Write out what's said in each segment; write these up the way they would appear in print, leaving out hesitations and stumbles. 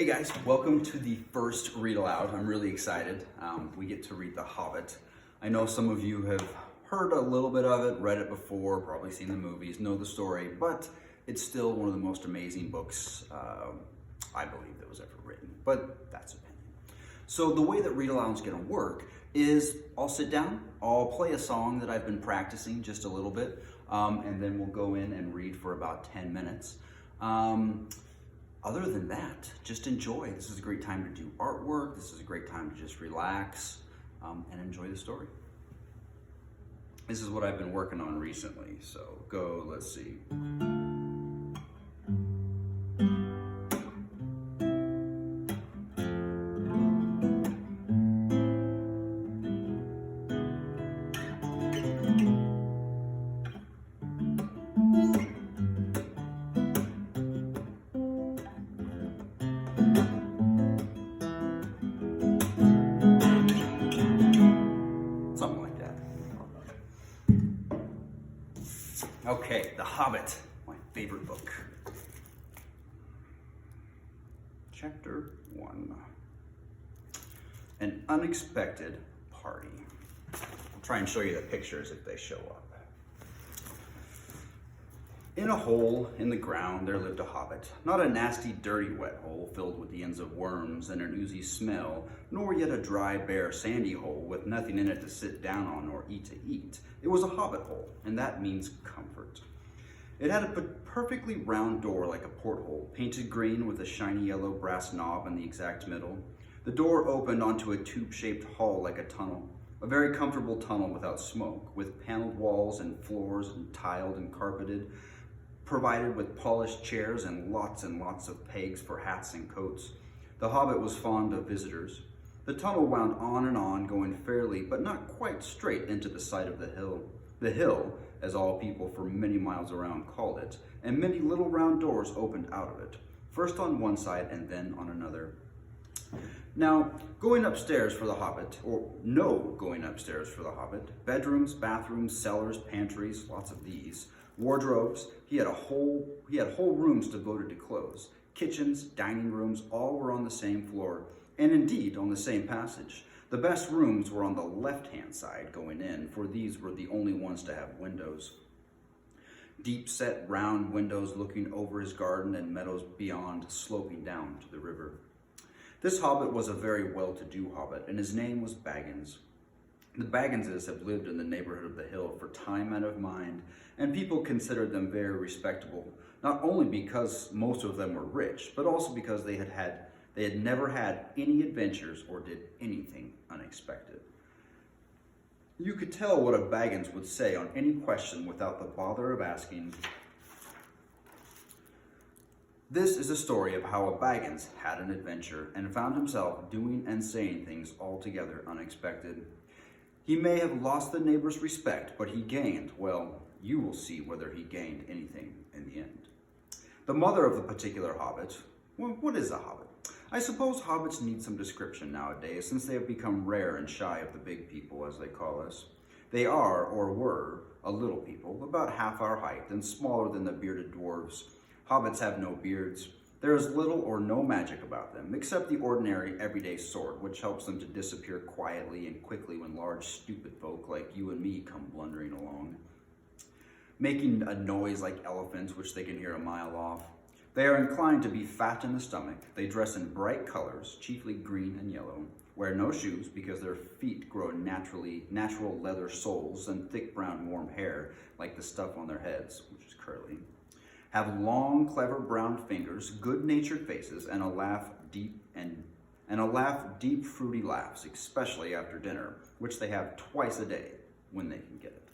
Hey guys, welcome to the first read aloud. I'm really excited. We get to read The Hobbit. I know some of you have heard a little bit of it, read it before, probably seen the movies, know the story, but it's still one of the most amazing books I believe that was ever written, but that's opinion. So the way that read aloud is going to work is I'll sit down, I'll play a song that I've been practicing just a little bit, and then we'll go in and read for about 10 minutes. Other than that, just enjoy. This is a great time to do artwork. This is a great time to just relax and enjoy the story. This is what I've been working on recently. So let's see. Okay, The Hobbit, my favorite book. Chapter 1. An unexpected party. I'll try and show you the pictures if they show up. In a hole in the ground there lived a hobbit, not a nasty, dirty, wet hole filled with the ends of worms and an oozy smell, nor yet a dry, bare, sandy hole with nothing in it to sit down on or eat to eat. It was a hobbit hole, and that means comfort. It had a perfectly round door like a porthole, painted green with a shiny yellow brass knob in the exact middle. The door opened onto a tube-shaped hall like a tunnel, a very comfortable tunnel without smoke, with paneled walls and floors and tiled and carpeted, provided with polished chairs and lots of pegs for hats and coats. The hobbit was fond of visitors. The tunnel wound on, going fairly, but not quite straight into the side of the hill. The hill, as all people for many miles around called it, and many little round doors opened out of it, first on one side and then on another. Now, going upstairs for the hobbit, or no going upstairs for the hobbit, bedrooms, bathrooms, cellars, pantries, lots of these, wardrobes, he had whole rooms devoted to clothes. Kitchens, dining rooms, all were on the same floor, and indeed on the same passage. The best rooms were on the left-hand side going in, for these were the only ones to have windows. Deep-set round windows looking over his garden and meadows beyond, sloping down to the river. This hobbit was a very well-to-do hobbit, and his name was Baggins. The Bagginses have lived in the neighborhood of the hill for time out of mind, and people considered them very respectable, not only because most of them were rich, but also because they had never had any adventures or did anything unexpected. You could tell what a Baggins would say on any question without the bother of asking. This is a story of how a Baggins had an adventure and found himself doing and saying things altogether unexpected. He may have lost the neighbor's respect, but he gained, well, you will see whether he gained anything in the end. The mother of the particular hobbit, well, what is a hobbit? I suppose hobbits need some description nowadays, since they have become rare and shy of the big people, as they call us. They are, or were, a little people, about half our height and smaller than the bearded dwarves. Hobbits have no beards. There is little or no magic about them, except the ordinary everyday sort, which helps them to disappear quietly and quickly when large, stupid folk like you and me come blundering along, making a noise like elephants, which they can hear a mile off. They are inclined to be fat in the stomach. They dress in bright colors, chiefly green and yellow, wear no shoes because their feet grow natural leather soles and thick brown warm hair like the stuff on their heads, which is curly, have long, clever brown fingers, good-natured faces, and a laugh deep, fruity laughs, especially after dinner, which they have twice a day when they can get it.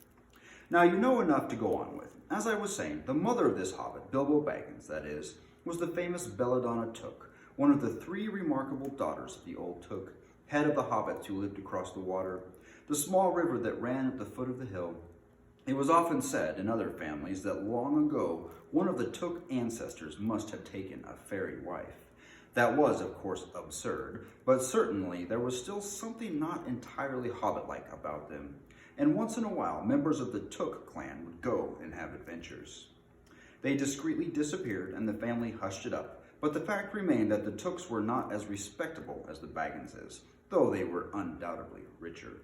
Now you know enough to go on with. As I was saying, the mother of this hobbit, Bilbo Baggins, that is, was the famous Belladonna Took, one of the 3 remarkable daughters of the old Took, head of the hobbits who lived across the water, the small river that ran at the foot of the hill. It was often said in other families that long ago, one of the Took ancestors must have taken a fairy wife. That was, of course, absurd, but certainly there was still something not entirely hobbit-like about them. And once in a while, members of the Took clan would go and have adventures. They discreetly disappeared and the family hushed it up, But the fact remained that the Tooks were not as respectable as the Bagginses, though they were undoubtedly richer.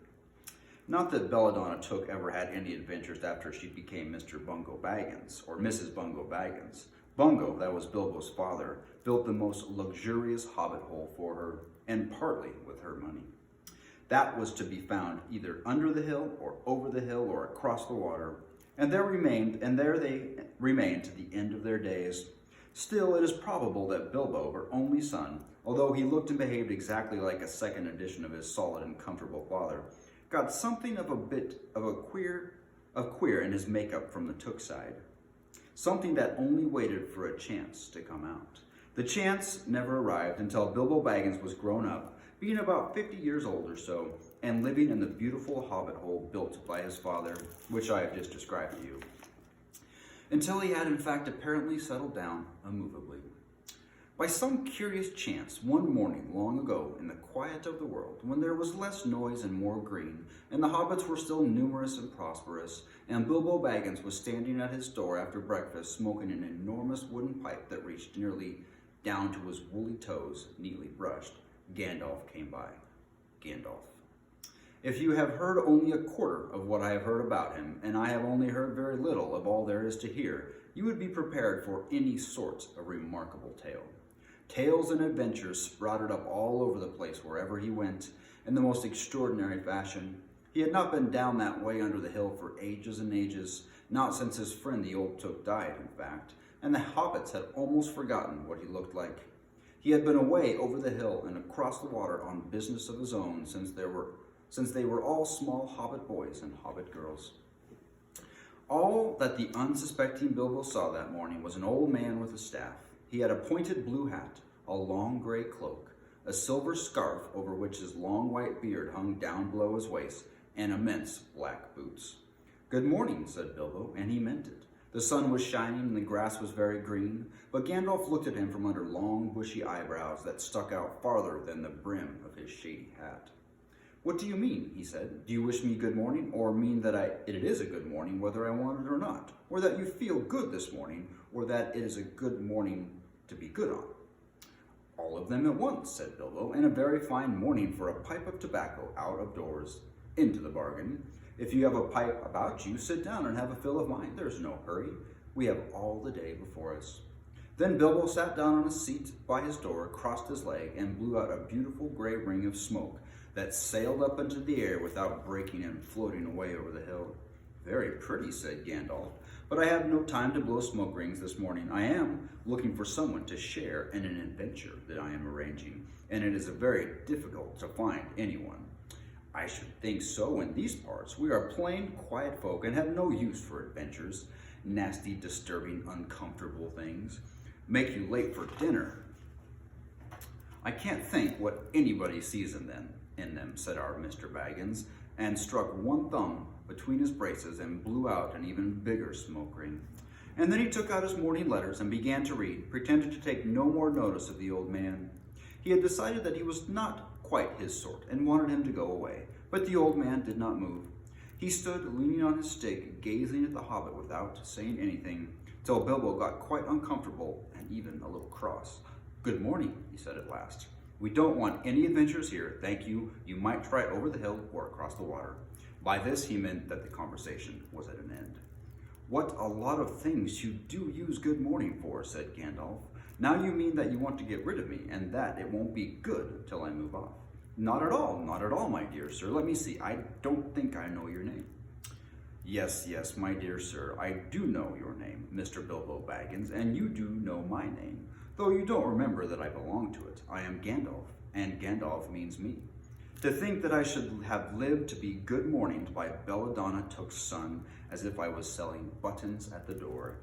Not that Belladonna Took ever had any adventures after she became Mr. Bungo Baggins, or Mrs. Bungo Baggins. Bungo, that was Bilbo's father, built the most luxurious hobbit hole for her, and partly with her money. That was to be found either under the hill, or over the hill, or across the water, and there they remained to the end of their days. Still, it is probable that Bilbo, her only son, although he looked and behaved exactly like a second edition of his solid and comfortable father, got something of a bit of queer in his makeup from the Took side. Something that only waited for a chance to come out. The chance never arrived until Bilbo Baggins was grown up, being about 50 years old or so, and living in the beautiful hobbit hole built by his father, which I have just described to you, until he had in fact apparently settled down immovably. By some curious chance, one morning long ago in the quiet of the world, when there was less noise and more green, and the hobbits were still numerous and prosperous, and Bilbo Baggins was standing at his door after breakfast smoking an enormous wooden pipe that reached nearly down to his woolly toes, neatly brushed, Gandalf came by. Gandalf. If you have heard only a quarter of what I have heard about him, and I have only heard very little of all there is to hear, you would be prepared for any sort of remarkable tale. Tales and adventures sprouted up all over the place wherever he went, in the most extraordinary fashion. He had not been down that way under the hill for ages and ages, not since his friend the old Took died, in fact, and the hobbits had almost forgotten what he looked like. He had been away over the hill and across the water on business of his own since they were all small hobbit boys and hobbit girls. All that the unsuspecting Bilbo saw that morning was an old man with a staff. He had a pointed blue hat, a long gray cloak, a silver scarf over which his long white beard hung down below his waist, and immense black boots. "Good morning," said Bilbo, and he meant it. The sun was shining and the grass was very green, but Gandalf looked at him from under long bushy eyebrows that stuck out farther than the brim of his shady hat. "What do you mean?" he said. "Do you wish me good morning, or mean that it is a good morning whether I want it or not, or that you feel good this morning, or that it is a good morning to be good on?" "All of them at once," said Bilbo, "and a very fine morning for a pipe of tobacco out of doors, into the bargain. If you have a pipe about you, sit down and have a fill of mine. There's no hurry. We have all the day before us." Then Bilbo sat down on a seat by his door, crossed his leg, and blew out a beautiful gray ring of smoke that sailed up into the air without breaking and floating away over the hill. "Very pretty," said Gandalf, "but I have no time to blow smoke rings this morning. I am looking for someone to share in an adventure that I am arranging, and it is very difficult to find anyone." "I should think so in these parts. We are plain, quiet folk and have no use for adventures. Nasty, disturbing, uncomfortable things. Make you late for dinner. I can't think what anybody sees in them, said our Mr. Baggins, and struck one thumb between his braces and blew out an even bigger smoke ring. And then he took out his morning letters and began to read, pretending to take no more notice of the old man. He had decided that he was not quite his sort and wanted him to go away, but the old man did not move. He stood leaning on his stick, gazing at the hobbit without saying anything, till Bilbo got quite uncomfortable and even a little cross. "Good morning," he said at last. "We don't want any adventures here, thank you. You might try over the hill or across the water." By this he meant that the conversation was at an end. "What a lot of things you do use good morning for," said Gandalf. "Now you mean that you want to get rid of me, and that it won't be good till I move off." Not at all, my dear sir. Let me see, I don't think I know your name." Yes, my dear sir, I do know your name, Mr. Bilbo Baggins, and you do know my name, though you don't remember that I belong to it. I am Gandalf, and Gandalf means me. To think that I should have lived to be good morninged by Belladonna Took's son, as if I was selling buttons at the door.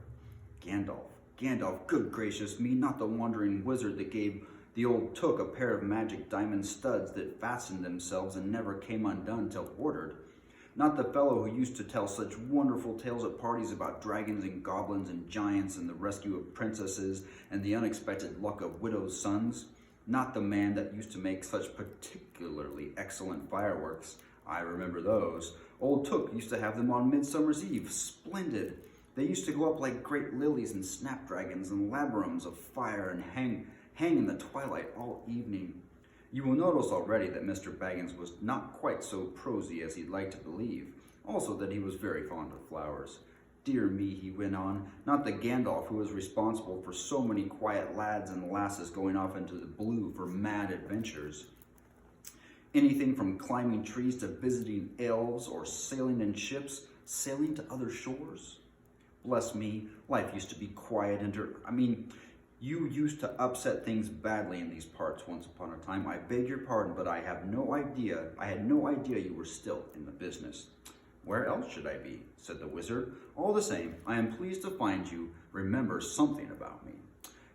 Gandalf, good gracious me, not the wandering wizard that gave the old Took a pair of magic diamond studs that fastened themselves and never came undone till ordered. Not the fellow who used to tell such wonderful tales at parties about dragons and goblins and giants and the rescue of princesses and the unexpected luck of widows' sons. Not the man that used to make such particularly excellent fireworks. I remember those. Old Took used to have them on Midsummer's Eve. Splendid. They used to go up like great lilies and snapdragons and laburnums of fire and hang in the twilight all evening. You will notice already that Mr. Baggins was not quite so prosy as he'd like to believe, also that he was very fond of flowers. Dear me, he went on, not the Gandalf who was responsible for so many quiet lads and lasses going off into the blue for mad adventures. Anything from climbing trees to visiting elves or sailing in ships, sailing to other shores. Bless me, life used to be quiet you used to upset things badly in these parts once upon a time. I beg your pardon, but I had no idea you were still in the business. Where else should I be? Said the wizard. All the same, I am pleased to find you remember something about me.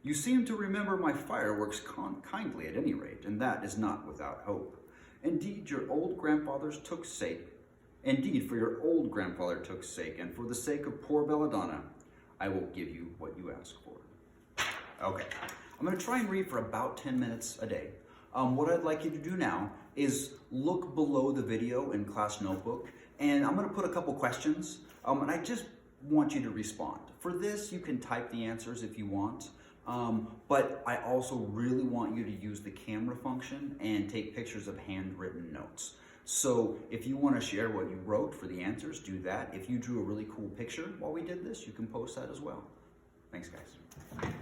You seem to remember my fireworks kindly at any rate, and that is not without hope. Indeed, for your old grandfather took sake, and for the sake of poor Belladonna, I will give you what you ask for. Okay, I'm going to try and read for about 10 minutes a day. What I'd like you to do now is look below the video in class notebook, and I'm going to put a couple questions, and I just want you to respond. For this, you can type the answers if you want, but I also really want you to use the camera function and take pictures of handwritten notes. So if you want to share what you wrote for the answers, do that. If you drew a really cool picture while we did this, you can post that as well. Thanks, guys.